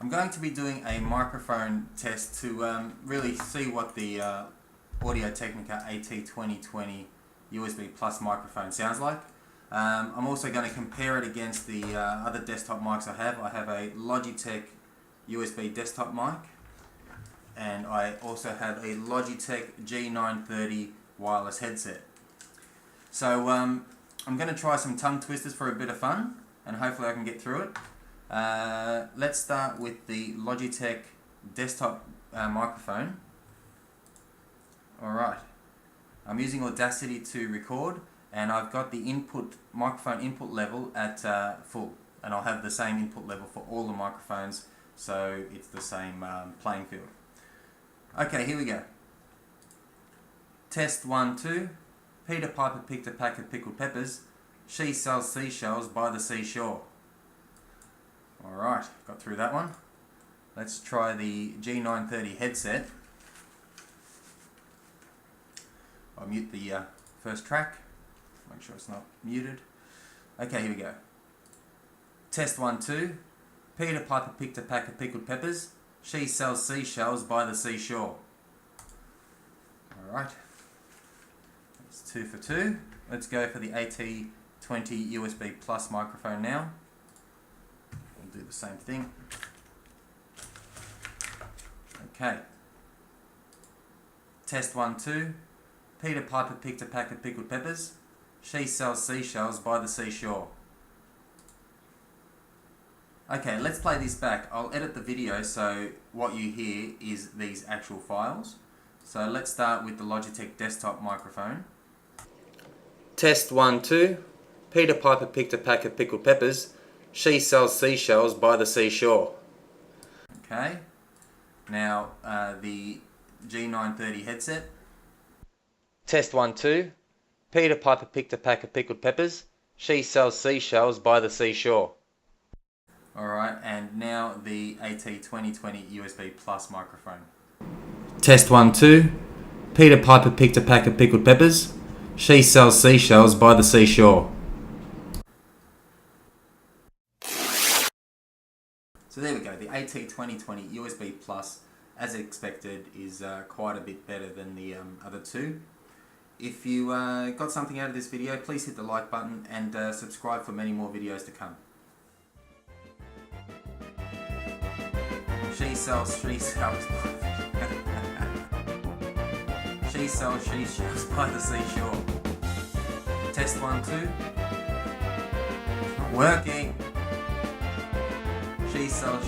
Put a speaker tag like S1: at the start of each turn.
S1: I'm going to be doing a microphone test to really see what the Audio-Technica AT2020 USB Plus microphone sounds like. I'm also going to compare it against the other desktop mics I have. I have a Logitech USB desktop mic, and I also have a Logitech G930 wireless headset. So I'm going to try some tongue twisters for a bit of fun, and hopefully I can get through it. Let's start with the Logitech desktop microphone. Alright, I'm using Audacity to record, and I've got the microphone input level at full, and I'll have the same input level for all the microphones, so it's the same playing field. Okay, here we go. Test 1, 2. Peter Piper picked a pack of pickled peppers. She sells seashells by the seashore. Alright, got through that one. Let's try the G930 headset. I'll mute the first track. Make sure it's not muted. Okay, here we go. Test 1, 2. Peter Piper picked a pack of pickled peppers. She sells seashells by the seashore. Alright. That's 2 for 2. Let's go for the AT20 USB Plus microphone now. We'll do the same thing. Okay. Test 1, 2. Peter Piper picked a pack of pickled peppers. She sells seashells by the seashore. Okay, let's play this back. I'll edit the video so what you hear is these actual files. So let's start with the Logitech desktop microphone. Test 1, 2. Peter Piper picked a pack of pickled peppers. She sells seashells by the seashore. Okay. Now the G930 headset. Test 1, 2. Peter Piper picked a pack of pickled peppers. She sells seashells by the seashore. Alright, and now the AT2020 USB Plus microphone. Test 1, 2. Peter Piper picked a pack of pickled peppers. She sells seashells by the seashore. So there we go, the AT2020 USB Plus, as expected, is quite a bit better than the other two. If you got something out of this video, please hit the like button and subscribe for many more videos to come. She sells seashells by the seashore. Test 1, 2. Not working. She sells